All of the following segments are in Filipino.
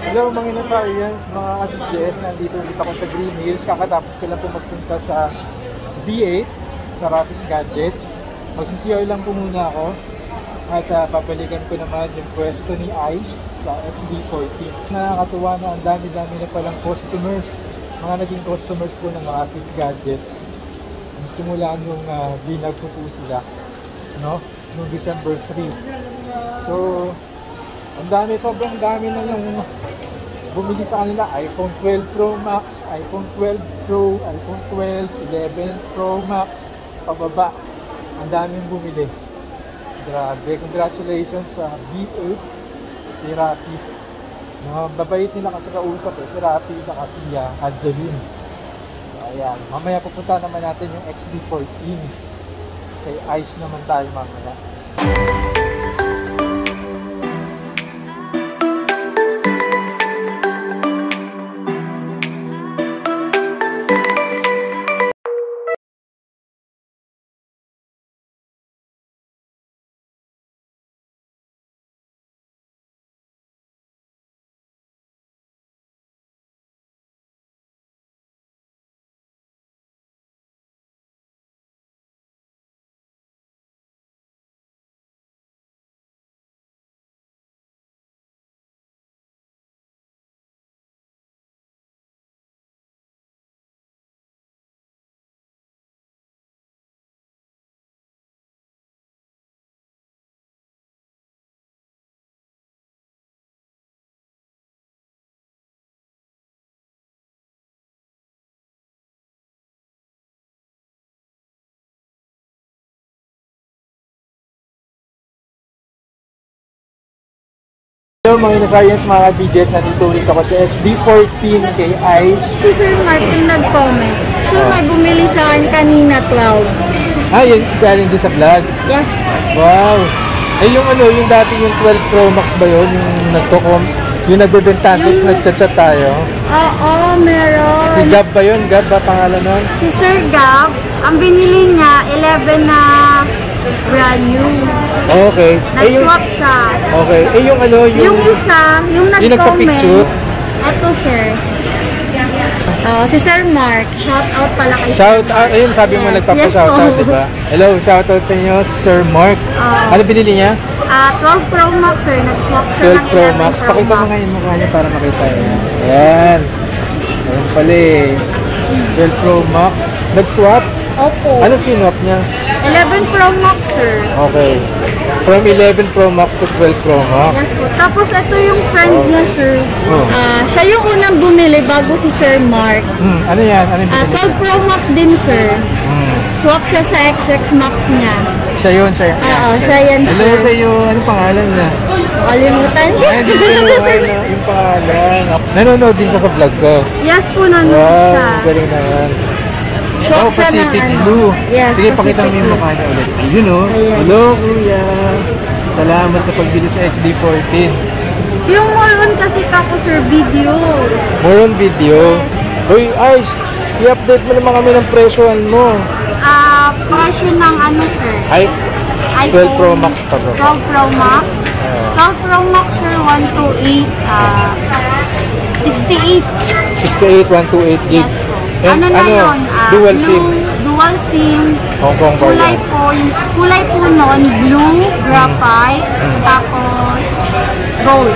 Hello mga Ina-Science, mga ka-DJs, nandito ulit ako sa Green Hills. Kakatapos ko lang po magpunta sa V8, sa Rapis Gadgets. Magsisiyoy lang po muna ako at babalikan ko naman yung pwesto ni Aish sa XD14. Nakakatuwa na ang dami-dami na palang customers, mga naging customers po ng mga Rapis Gadgets. Simulan nung binag ko po sila, no? Noong December 3. So, ang dami, sobrang dami na yung bumili sa kanila. iPhone 12 Pro Max, iPhone 12 Pro, iPhone 12, 11 Pro Max, pababa. Ang daming bumili. Grabe, congratulations sa V8, si Rafi. Babait nila kasi kausap si Rafi sa Katia, Adjeline. So, ayan. Mamaya pupunta naman natin yung XD14. Kay Ice naman tayo mamaya. Hello mga Ina-Science, mga DJs, nandito ulit ako sa XD14 kay Ice. Si Sir Martin nag-comment. Sir, may bumili sa akin kanina 12. Ah, yun galing din sa vlog? Yes. Wow! Eh yung ano, yung dati yung 12 Pro Max ba yun? Yung nagbebenta, nagchat-chat tayo? Oo, meron. Si Gab ba yun? Gab ba pangalan nun? Si Sir Gab, ang binili niya 11 na brand new. Okay. Nag-swap siya. Okay. Eh yung ano, yung isa, yung nag-comment. Eto sir. Si Sir Mark, shout out pala kay shout out, ayun sabi mo nagpapa-shout out, diba? Hello, shout out sa inyo, Sir Mark. Ano binili niya? 12 Pro Max sir, nag-swap siya ng 11 Pro Max. Pakita mo nga yung mukha niya para makita niya. Ayan. Ayan pala eh. 12 Pro Max. Nag-swap? Opo. Ano sinwap niya? 11 Pro Max sir. Okay. From 11 Pro Max to 12 Pro Max. Yes po. Tapos ito yung friend niya sir. Siya yung unang bumili bago si Sir Mark. Ano yan? Ano yung 12 Pro Max din sir. Swap siya sa XX Max niya. Siya yun, siya. Oo, siya yan sir. Hello sa iyo, anong pangalan niya? Kalimutan ko. Yung pangalan. Nanonood din siya sa vlog ko. Yes po, nanonood siya. Wow, galing naman. Swap siya ng Pacific Blue. Yes, sige, pakita mo yung mukha niya ulit. Yun o. Hello, kuya. Salamat sa pagbili sa XD14. Yung more on kasi kako sir, video. More on video? Uy, Aish, i-update mo naman kami ng presyoan mo. Presyo ng ano sir? 12 Pro Max pa bro. 12 Pro Max? 12 Pro Max sir, 128. 68. 68, 128 gig. Yes po. And ano na yun? Dual SIM. Dual SIM. Hong Kong kulay po nun, blue, graphite, tapos gold.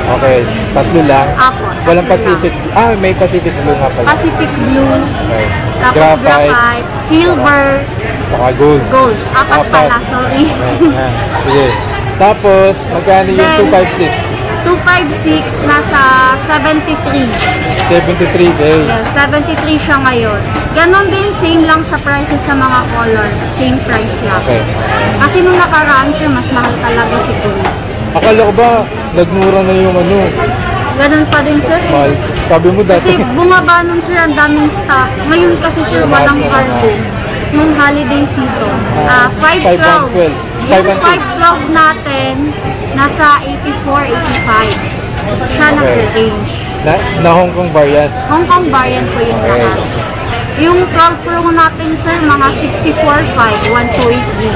Okay, tatlo lang. Apo. Walang Pacific. May Pacific Blue nga pala. Pacific Blue. Okay. Tapos graphite, silver, saka gold. Gold. Apat pala, sorry. Ayan. Sige. Tapos, magkano yung 256? 256 nasa 73. 73 day. Yes, 73 siya ngayon. Ganon din, same lang sa prices sa mga colors. Same price lang. Okay. Kasi nung nakaraan sir, mas mahal talaga si Kuya. Akala ko ba, nagmura na yung ano? Ganon pa din sir. Mahal. Sabi mo dati. Kasi bumaba nun sir, ang daming stock. Ngayon kasi sir, walang cargo. Nung holiday season. 512. Yung 512 natin, nasa 84, 85. Siya nag-range. Na Hong Kong variant? Hong Kong variant po yung lahat. Yung 12 Pro natin sir, mga 64.5, 128 gig.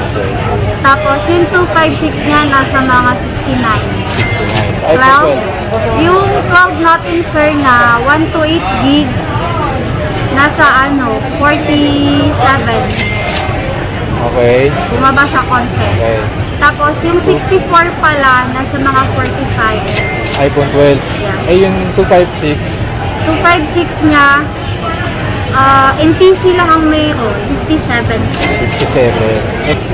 Tapos yung 256 niya, nasa mga 69. 12. Yung 12 natin, sir, na 128 gig, nasa 47. Okay. Bumaba siya konti. Okay. Tapos, yung 64 pala, nasa mga 45. iPhone 12. Yes. Eh, yung 256. 256 niya, NTC lang ang mayroon, 57. 57.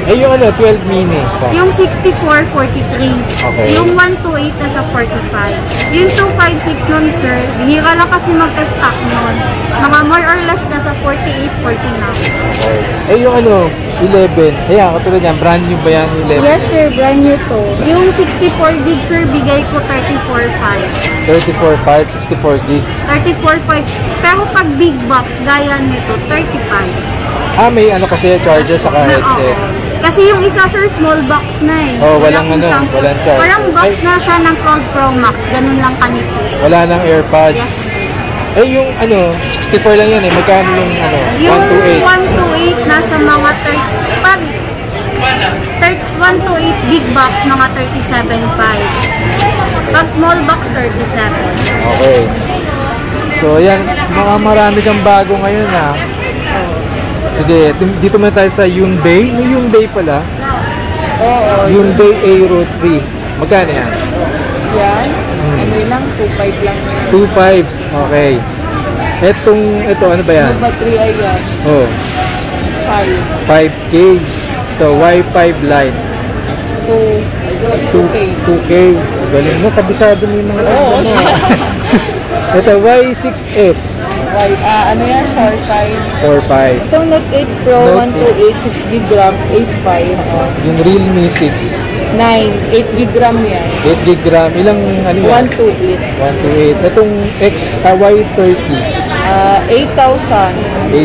Eh, yung 12 mini. Yung 64, 43. Okay. Yung 128 nasa 45. Yung 256 nun, sir, bihira lang kasi mag-stock nun. Mga more or less nasa 48, 49. Okay. Eh, yung 11. Ayan, katulad yan. Brand new ba yan, 11? Yes, sir, brand new to. Yung 64 gig, sir, bigay ko 34.5. 34.5, 64 gig. 34.5. Pero pag big box, gaya nito, 35. Ah, may kasi charger sa Na, headset. oo. Kasi yung isa, sir, small box na eh. Oh, walang walang charge. Parang box na siya ng 12 Pro Max. Ganun lang kanipis. Wala nang AirPods. Yes, sir. Eh, yung 64 lang yan eh. Magkano yung Yung 128? 128 nasa mga 30. Pag 128 big box, mga 37.5. Pag small box, 37. Okay. So, ayan. Marami kang bago ngayon ha. Sige, dito muna tayo sa Hyundai. May Hyundai pala. Oo. Hyundai Aero 3. Magkano yan? Yan. Ano lang, 2.5 lang yan. 2.5. Okay. Ito ano ba yan? Yung battery ay yan. Oh, 5. 5K. Ito, Wi-Fi line. 2K. Galing mo, kabisado mo yung mga Oo. ano. Ito, Y6S. Ano yan? 4.5. 4.5. Itong Note 8 Pro, Note 128, 6 gig RAM, 8.5. Yung Realme 6. 9, 8 gig RAM yan. 8 gig RAM. Ilang ano yan? 128. 128. Itong Y30. 8,000.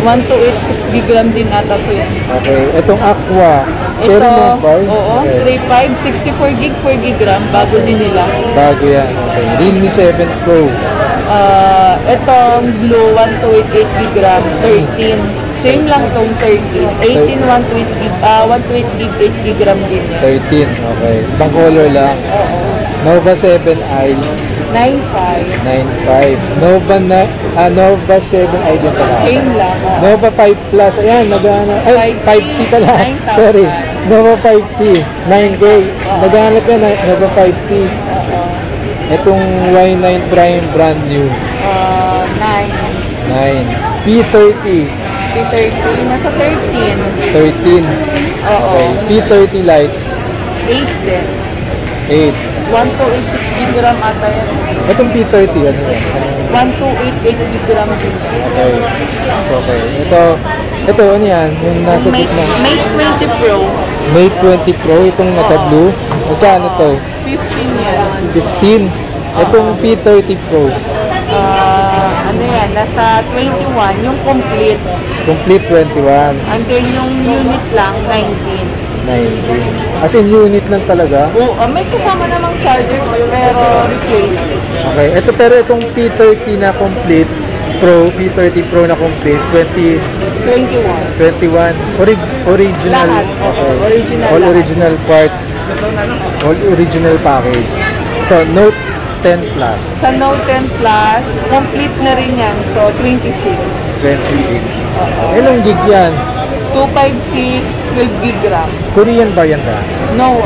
128, 6 gig RAM din ata to yan. Okay. Itong Aqua. Ito, Cherry Mobile. oo, Okay. 3.5, 64 gig, 4 gig RAM. Bago din nila. Bago yan. Okay. Realme 7 Pro. Itong Blue 128 gig RAM, 13. Same lang tong 13. 18, 128 gig, 8 gig RAM din yan. 13. Okay. Pang color lang. Oo. Nova 7i. 9.5. 9.5. Nova 7i din pala. Same lang. Oo. Nova 5 Plus. Ayan, naghahanap. Ay, 5T pala. 9,000. Sorry. Nova 5T. 9K. Naghahanap yan. Nova 5T. Oo. Itong Y9 Prime brand new. 9. 9. P30. P30. Nasa 13. 13. Oo. Okay. P30 Lite. 8 din. 8. 128, 6 gig RAM ata yan. Itong P30, ano yan? 128, 8 gig RAM din yan. Okay. Okay. Ito, ano yan? Yung nasa gitna. Mate 20 Pro. Mate 20 Pro, itong naka-blue. Magkano to? 15 yan. 15. Itong P30 Pro. Ano yan? Nasa 21. Yung complete. Complete 21. And then yung unit lang, 19. 19. As in unit lang talaga. Oo, may kasama namang charger pero replace. Okay. Pero itong P30 na complete Pro, P30 Pro na complete, 21. 21. Original. Lahat. Okay. Original All lahat. original parts. All original package. So, Note 10 Plus. Sa Note 10 Plus, complete na rin yan. So, 26. 26. Ilang gig yan? 256, 12 gig RAM. Korean variant ba? No,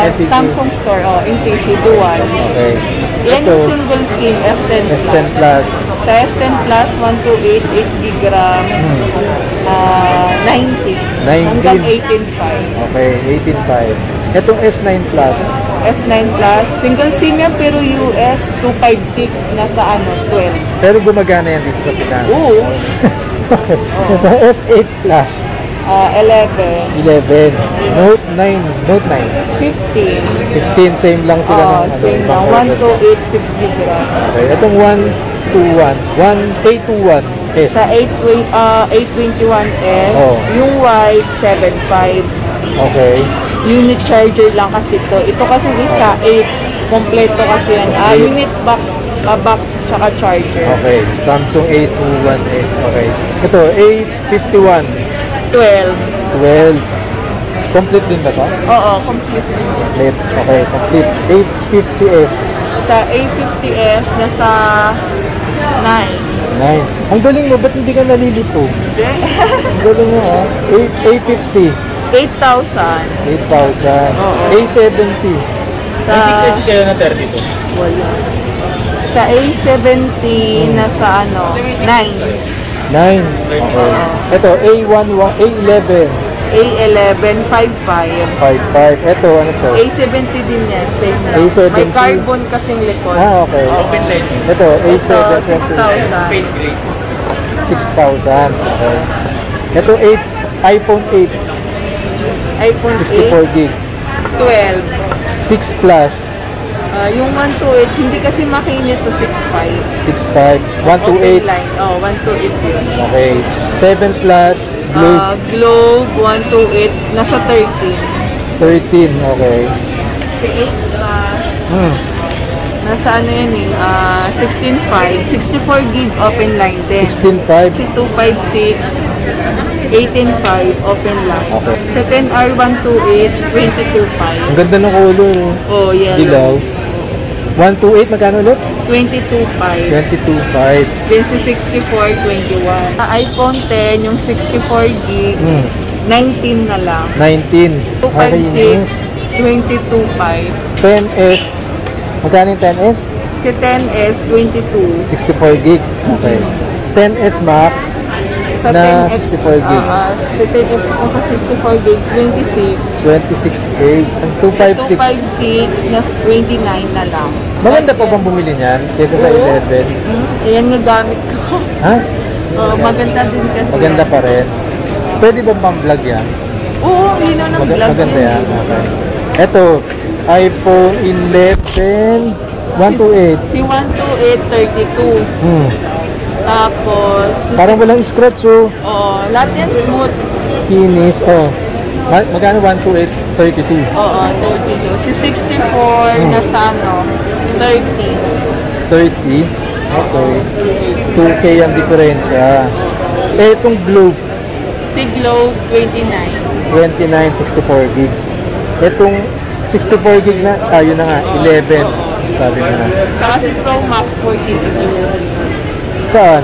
NTC. Samsung Store, NTC, dual. Okay. Yan Ito, yung single SIM, S10 Plus. S10 Plus. Sa S10 Plus, 128, 8 gig RAM, 90. 19. Hanggang 18.5. Okay, 18.5. Itong S9 Plus. S9 Plus, single SIM yan pero US 256, nasa 12. Pero gumagana yan dito sa Pinas. Oo. Okay. Itong S8 Plus. 11. 11. Note 9. Note 9. 15. 15. Same lang sila ng Same lang. 128, 6 gig RAM. Okay. Itong 121. S. Sa 821S, Oh. yung white, 7.5. Okay. Unit charger lang kasi to. Ito kasi isa, 8. Kompleto kasi yan. Unit box tsaka charger. Okay. Samsung A21S. Okay. Ito, A51. 12. 12. Complete din ba ito? Oo, complete din yan. Complete. Okay. Complete. A50S. Sa A50s, nasa 9. 9. Ang galing mo, ba't hindi ka nalilito? Ang galing mo ha. A50. 8,000. 8,000. Oo. A70. Sa 6S kayo na 32. wala. Sa A70, nasa ano, 9. 9. Okay. Ito, A11. A11, 55. 55. Ito, ano to? A70 din yan, same lang. A70. May carbon kasing likod. Ah, okay. Open lane. Ito, Ito, A7. 6,000. Space gray. 6,000. Okay. Ito, iPhone 8. iPhone 64 gig. 12. 6 Plus. Yung 128, hindi kasi makinis sa 65. 65. Open 128. line. Oh, 128 yun. Okay. 7 Plus. Blue. Globe 128, nasa 13. 13. Okay. Si 8 plus, nasa ano yan eh, 16.5. 64 gig open line din. 16.5. Si 256, 18.5 open line. Okay. Sa 10R 128, 22.5. Ang ganda ng color. Oh, yellow. Dilaw. 128. Magkano ulit? 22.5. 22.5. Then si 64, 21. iPhone 10, yung 64 gig, 19 na lang. 19. 256, 22.5. 10S. Magkano yung 10S? Si 10S, 22. 64 gig. Okay. 10S Max Sa na 10X, 64 gig. si 10X mo sa 64 gig, 26. 26K. 256. 256 na 29 na lang. Maganda pa bang bumili niyan kaysa sa 11? Ayan nga gamit ko. Ha? Maganda din kasi. Maganda pa rin. Pwede bang pang-vlog yan? Oo, yun ang vlog Maganda yan. Okay. Ito, iPhone 11 128. Si 128, 32. Tapos, si Parang walang scratch oh. lahat yan smooth. Finish. Oh. Magkano 128? 32. Oo, 32. Si 64, nasa ano, 30. 30. Okay. 2K ang diferensya. Eh, itong Globe, Si Globe, 29. 29, 64 gig. Itong 64 gig na, yun na nga, 11. Sabi mo na. Tsaka si Pro Max, 42. Saan?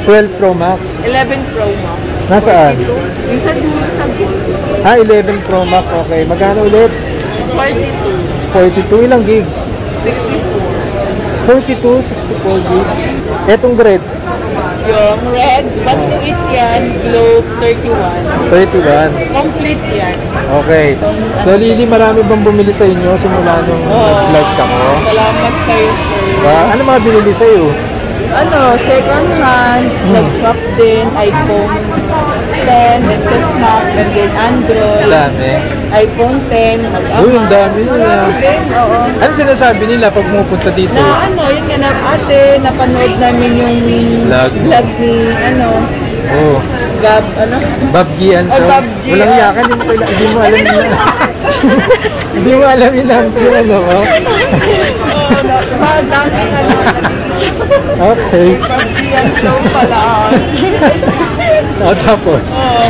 12 Pro Max. 11 Pro Max. Nasaan? 42. Yung sa dulo sa gold. 11 Pro Max. Okay. Magkano ulit? 42. 42. Ilang gig? 64. 42, 64 gig. Etong red, Yung red, 128 yan. Globe, 31. 31. Complete yan. Okay. So, Lily, marami bang bumili sa inyo simula nung nag-vlog ka mo? Salamat sa'yo, sir. Ano mga binili sa'yo? Ano, second hand, nag-swap din, iPhone 10, Nexus Max, and then Android, Dami. iPhone 10, mag-ama. Uy, ang dami nila. Oo. Ano sinasabi nila pag pumupunta dito? Na ano, yun nga na ate, napanood namin yung vlog ni, ano, Oh, Gab, ano? Babgian Ay, so. Babgi, Walang yakan, hindi mo alam yun. Hindi mo alam yun ang ano ko. Sa daming ano, Okay. Babgian show pala. O, tapos?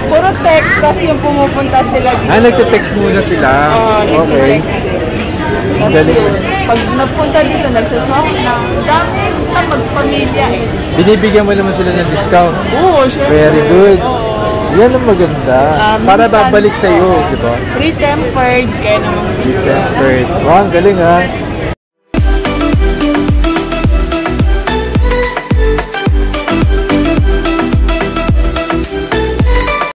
Puro text kasi yung pumupunta sila dito. Nagte-text muna sila. Okay. Nagte-text din. Kasi Galing. yun, pag napunta dito, nagsaswap na. Dami na magpamilya eh. Binibigyan mo naman sila ng discount. Oo, syempre. Very good. Yan ang maganda. Para minsan, babalik sa iyo, di ba? Free tempered, kaya naman Tempered. Oh, ang galing ha.